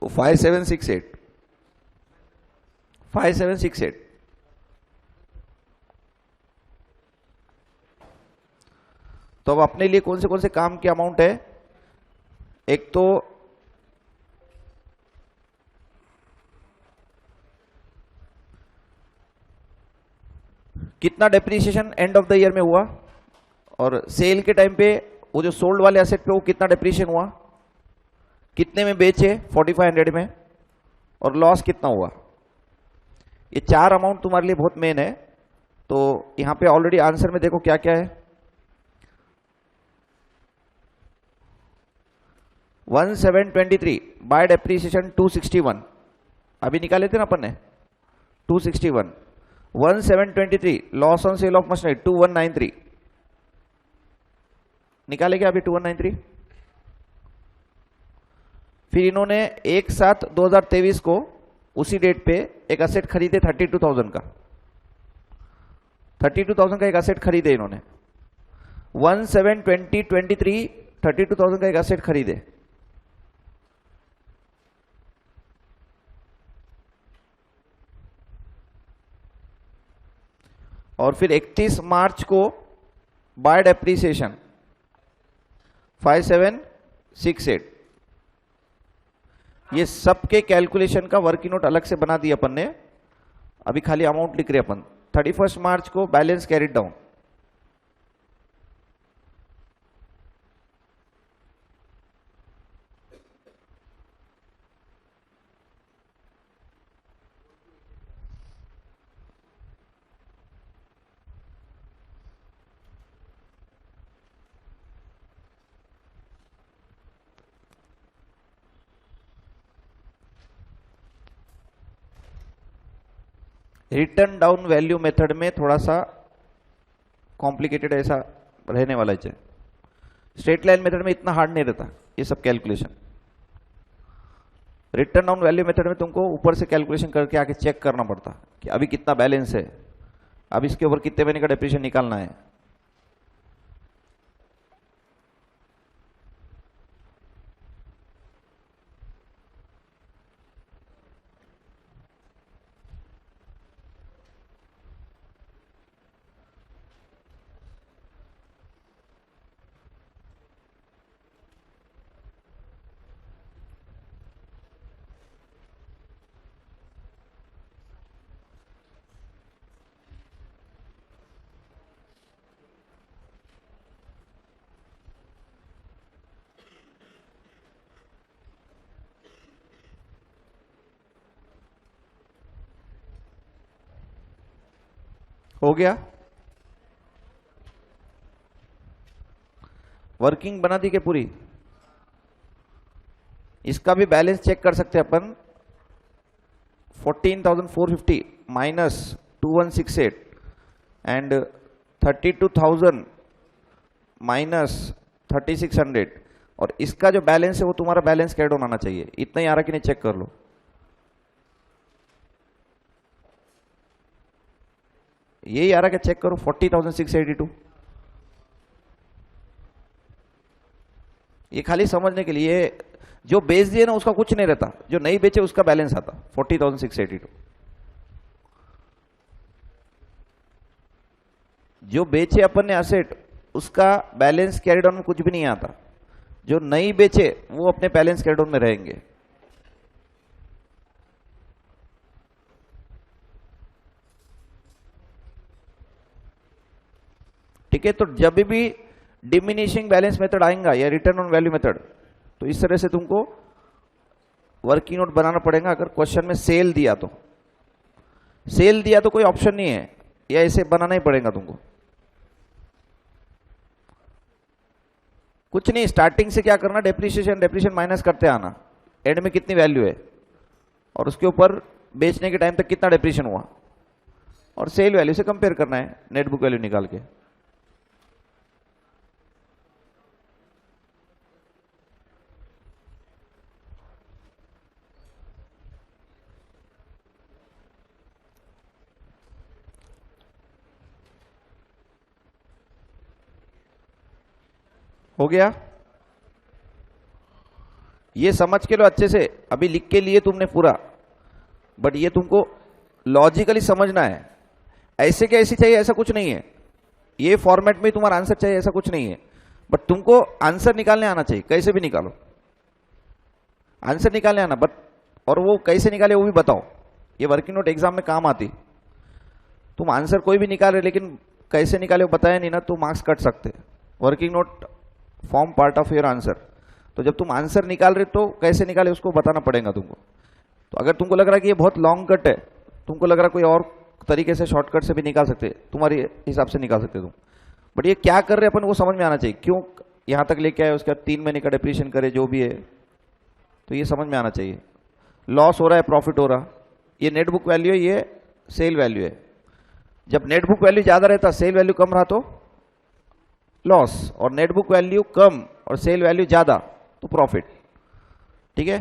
5768, 5768। तो अब अपने लिए कौन से काम की अमाउंट है? एक तो कितना depreciation end of the year में हुआ, और सेल के टाइम पे वो जो सोल्ड वाले एसेट पे वो कितना डेप्रीशिएशन हुआ, कितने में बेचे 4500 में, और लॉस कितना हुआ। ये चार अमाउंट तुम्हारे लिए बहुत मेन है। तो यहां पे ऑलरेडी आंसर में देखो क्या क्या है। 1723 बाय डेप्रीशिएशन 261, अभी निकाले थे ना अपन ने 261। 1723 loss on sale of machinery 2193, निकाले क्या अभी 2193। फिर इन्होंने एक साथ 2023 को उसी डेट पे एक असेट खरीदे 32,000 का, 32,000 का एक असेट खरीदे इन्होंने। 1720-23 32,000 का एक असेट खरीदे। और फिर 31 मार्च को बाय डेप्रीसिएशन 5768। ये सबके कैलकुलेशन का वर्किंग नोट अलग से बना दिया अपन ने, अभी खाली अमाउंट लिख रहे अपन। 31 मार्च को balance carried down, return down value method में थोड़ा सा कॉम्प्लिकेटेड ऐसा रहने वाला है। स्ट्रेट लाइन मेथड में इतना हार्ड नहीं रहता ये सब calculation. Return down value method में तुमको ऊपर से कैलकुलेशन करके आके चेक करना पड़ता कि अभी कितना बैलेंस है, अब इसके ऊपर कितने महीने का डेप्रिसिएशन निकालना है। हो गया, वर्किंग बना दी क्या पूरी? इसका भी बैलेंस चेक कर सकते हैं अपन। 14,450 माइनस 2168 एंड 32,000 माइनस 3600, और इसका जो बैलेंस है वो तुम्हारा बैलेंस कैरिड ऑन आना चाहिए। इतना ही आ रहा कि नहीं चेक कर लो। यही आ रहा, क्या चेक करो 40,682। ये खाली समझने के लिए, जो बेच दिए ना उसका कुछ नहीं रहता, जो नहीं बेचे उसका बैलेंस आता 40,682। जो बेचे अपन ने असेट उसका बैलेंस कैरिड ऑन में कुछ भी नहीं आता, जो नहीं बेचे वो अपने बैलेंस कैरिड ऑन में रहेंगे। ठीक है, तो जब भी डिमिनिशिंग बैलेंस मेथड आएगा या रिटर्न ऑन वैल्यू मेथड, तो इस तरह से तुमको वर्किंग नोट बनाना पड़ेगा। अगर क्वेश्चन में सेल दिया तो, सेल दिया तो कोई ऑप्शन नहीं है, या ऐसे बनाना ही पड़ेगा तुमको। कुछ नहीं, स्टार्टिंग से क्या करना, डेप्रिसिएशन माइनस करते आना, एंड में कितनी वैल्यू है और उसके ऊपर बेचने के टाइम तक कितना डेप्रिसिएशन हुआ, और सेल वैल्यू से कंपेयर करना है नेट बुक वैल्यू निकाल के। हो गया? ये समझ के लो अच्छे से, अभी लिख के लिए तुमने पूरा, बट ये तुमको लॉजिकली समझना है। ऐसे क्या ऐसी चाहिए ऐसा कुछ नहीं है, ये फॉर्मेट में तुम्हारा आंसर चाहिए ऐसा कुछ नहीं है, बट तुमको आंसर निकालने आना चाहिए, कैसे भी निकालो आंसर निकालने आना। बट और वो कैसे निकाले वो भी बताओ, ये वर्किंग नोट एग्जाम में काम आती। तुम आंसर कोई भी निकाल रहे लेकिन कैसे निकाले वो बताया नहीं ना, तो मार्क्स कट सकते। Working note form part of your answer, तो जब तुम आंसर निकाल रहे तो कैसे निकाले उसको बताना पड़ेगा तुमको। तो अगर तुमको लग रहा है कि ये बहुत लॉन्ग कट है, तुमको लग रहा है कोई और तरीके से शॉर्टकट से भी निकाल सकते, तुम्हारे हिसाब से निकाल सकते तुम, बट ये क्या कर रहे अपन को समझ में आना चाहिए, क्यों यहां तक लेके आए, उसका 3 महीने का डिप्रीशिएशन करे जो भी है, तो ये समझ में आना चाहिए। लॉस हो रहा है, प्रॉफिट हो रहा, ये नेट बुक वैल्यू है, ये सेल वैल्यू है। जब नेट बुक वैल्यू ज्यादा रहता, सेल वैल्यू कम रहा तो लॉस, और नेट बुक वैल्यू कम और सेल वैल्यू ज्यादा तो प्रॉफिट। ठीक है।